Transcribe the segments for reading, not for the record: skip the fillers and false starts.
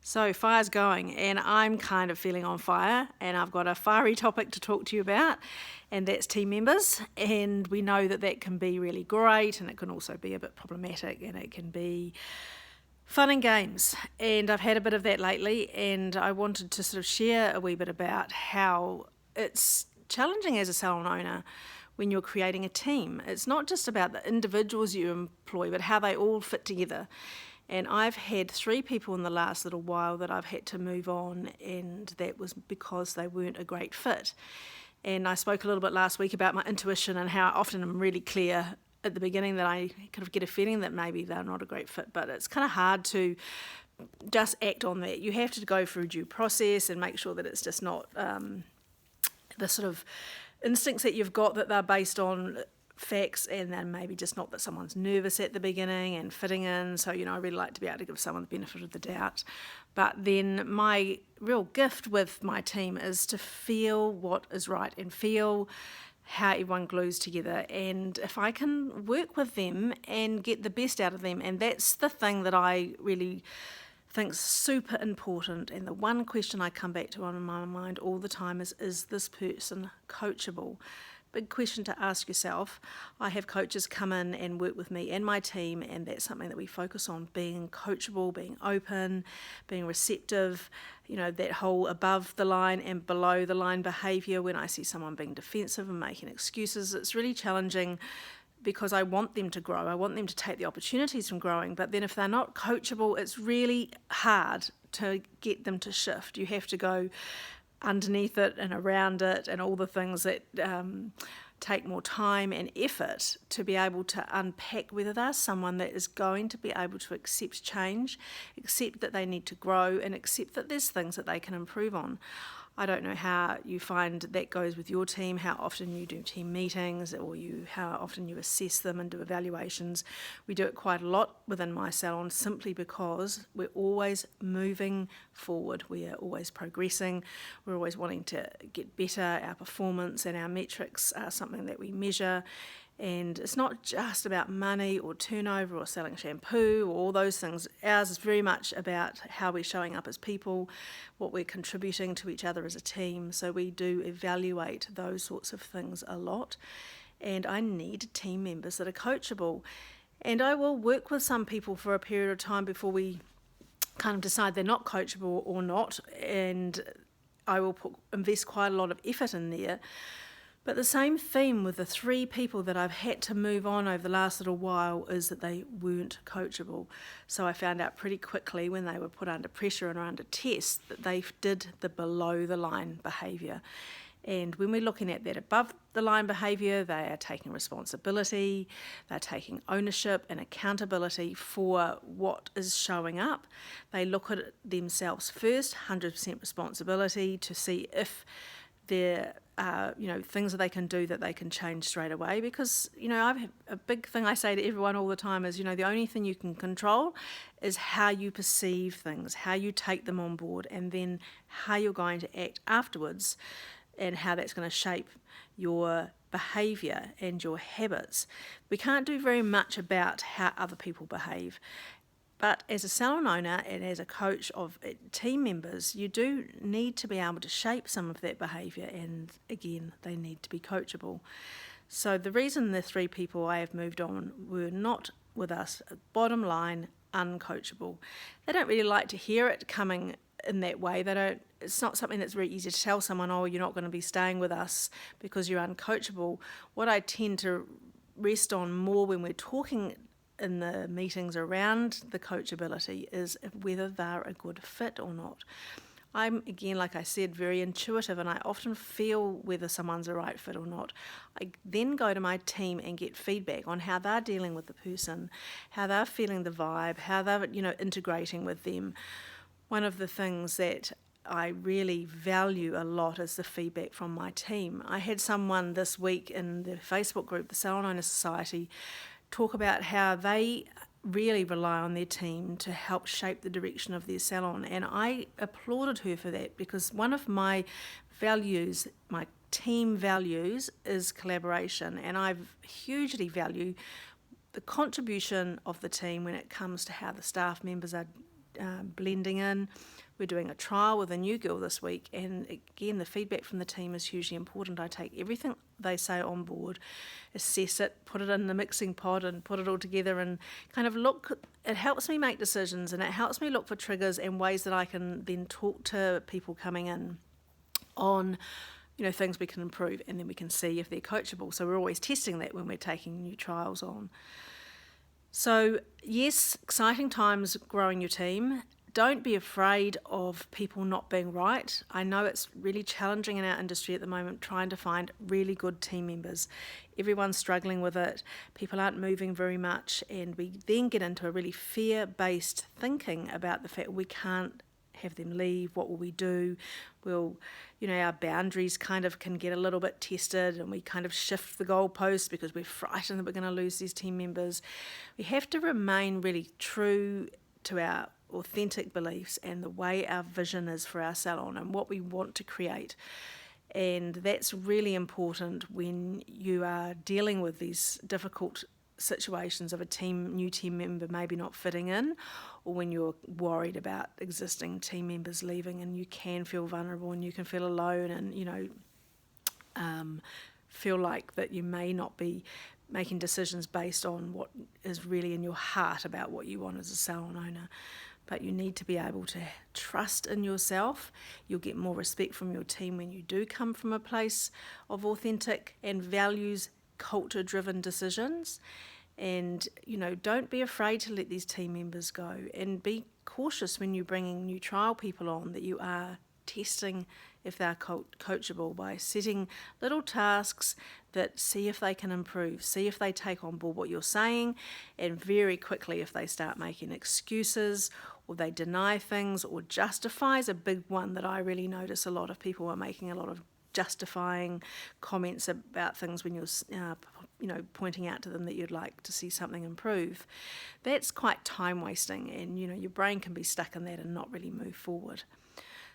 So fire's going, and I'm kind of feeling on fire, and I've got a fiery topic to talk to you about, and that's team members. And we know that that can be really great, and it can also be a bit problematic, and it can be fun and games. And I've had a bit of that lately, and I wanted to sort of share a wee bit about how it's challenging as a salon owner when you're creating a team. It's not just about the individuals you employ, but how they all fit together. And I've had 3 people in the last little while that I've had to move on, and that was because they weren't a great fit. And I spoke a little bit last week about my intuition and how often I'm really clear at the beginning that I kind of get a feeling that maybe they're not a great fit, but it's kind of hard to just act on that. You have to go through due process and make sure that it's just not the sort of instincts that you've got, that they're based on facts, and then maybe just not that someone's nervous at the beginning and fitting in. So, I really like to be able to give someone the benefit of the doubt. But then my real gift with my team is to feel what is right and feel how everyone glues together. And if I can work with them and get the best out of them, and that's the thing that I really think is super important, and the one question I come back to on my mind all the time is this person coachable? Big question to ask yourself. I have coaches come in and work with me and my team, and that's something that we focus on, being coachable, being open, being receptive, that whole above the line and below the line behaviour. When I see someone being defensive and making excuses, it's really challenging, because I want them to grow. I want them to take the opportunities from growing. But then if they're not coachable, it's really hard to get them to shift. You have to go underneath it and around it and all the things that take more time and effort to be able to unpack whether they're someone that is going to be able to accept change, accept that they need to grow, and accept that there's things that they can improve on. I don't know how you find that goes with your team, how often you do team meetings, or how often you assess them and do evaluations. We do it quite a lot within my salon, simply because we're always moving forward. We are always progressing. We're always wanting to get better. Our performance and our metrics are something that we measure. And it's not just about money or turnover or selling shampoo or all those things. Ours is very much about how we're showing up as people, what we're contributing to each other as a team. So we do evaluate those sorts of things a lot. And I need team members that are coachable. And I will work with some people for a period of time before we kind of decide they're not coachable or not. And I will invest quite a lot of effort in there. But the same theme with the 3 people that I've had to move on over the last little while is that they weren't coachable. So I found out pretty quickly when they were put under pressure and under test that they did the below the line behaviour. And when we're looking at that above the line behaviour, they are taking responsibility, they're taking ownership and accountability for what is showing up. They look at it themselves first, 100% responsibility, to see if there are, things that they can do that they can change straight away. Because, I've a big thing I say to everyone all the time is, the only thing you can control is how you perceive things, how you take them on board, and then how you're going to act afterwards, and how that's going to shape your behaviour and your habits. We can't do very much about how other people behave. But as a salon owner and as a coach of team members, you do need to be able to shape some of that behaviour, and again, they need to be coachable. So the reason the 3 people I have moved on were not with us, bottom line, uncoachable. They don't really like to hear it coming in that way. It's not something that's very easy to tell someone, oh, you're not going to be staying with us because you're uncoachable. What I tend to rest on more when we're talking in the meetings around the coachability is whether they're a good fit or not. I'm, again, like I said, very intuitive, and I often feel whether someone's a right fit or not. I then go to my team and get feedback on how they're dealing with the person, how they're feeling the vibe, how they're integrating with them. One of the things that I really value a lot is the feedback from my team. I had someone this week in the Facebook group, the Salon Owner Society, talk about how they really rely on their team to help shape the direction of their salon. And I applauded her for that, because one of my values, my team values, is collaboration. And I hugely value the contribution of the team when it comes to how the staff members are blending in, We're doing a trial with a new girl this week, and again, the feedback from the team is hugely important. I take everything they say on board, assess it, put it in the mixing pot and put it all together and kind of look. It helps me make decisions, and it helps me look for triggers and ways that I can then talk to people coming in on things we can improve, and then we can see if they're coachable. So we're always testing that when we're taking new trials on. So yes, exciting times growing your team. Don't be afraid of people not being right. I know it's really challenging in our industry at the moment trying to find really good team members. Everyone's struggling with it. People aren't moving very much, and we then get into a really fear-based thinking about the fact we can't have them leave. What will we do? Our boundaries kind of can get a little bit tested, and we kind of shift the goalposts because we're frightened that we're going to lose these team members. We have to remain really true to our authentic beliefs and the way our vision is for our salon and what we want to create. And that's really important when you are dealing with these difficult situations of a new team member maybe not fitting in, or when you're worried about existing team members leaving, and you can feel vulnerable and you can feel alone, and feel like that you may not be making decisions based on what is really in your heart about what you want as a salon owner. But you need to be able to trust in yourself. You'll get more respect from your team when you do come from a place of authentic and values culture-driven decisions. And, don't be afraid to let these team members go, and be cautious when you're bringing new trial people on that you are testing if they're coachable by setting little tasks that see if they can improve, see if they take on board what you're saying, and very quickly if they start making excuses or they deny things or justify is a big one that I really notice a lot of people are making a lot of justifying comments about things when you're pointing out to them that you'd like to see something improve. That's quite time wasting, and your brain can be stuck in that and not really move forward.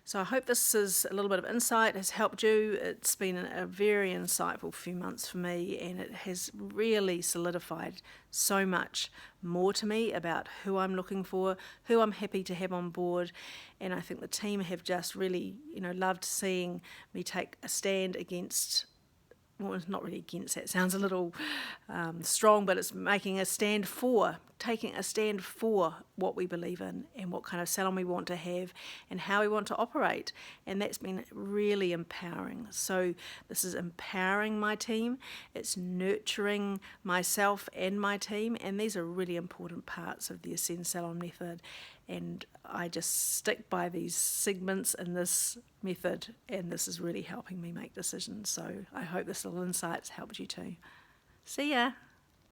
So I hope this is a little bit of insight, has helped you. It's been a very insightful few months for me, and it has really solidified so much more to me about who I'm looking for, who I'm happy to have on board. And I think the team have just really, loved seeing me take a stand against, well, it's not really against, that sounds a little strong, but it's taking a stand for what we believe in and what kind of salon we want to have and how we want to operate. And that's been really empowering. So this is empowering my team, it's nurturing myself and my team, and these are really important parts of the Ascend Salon method. And I just stick by these segments in this method, and this is really helping me make decisions. So I hope this little insight's helped you too. See ya.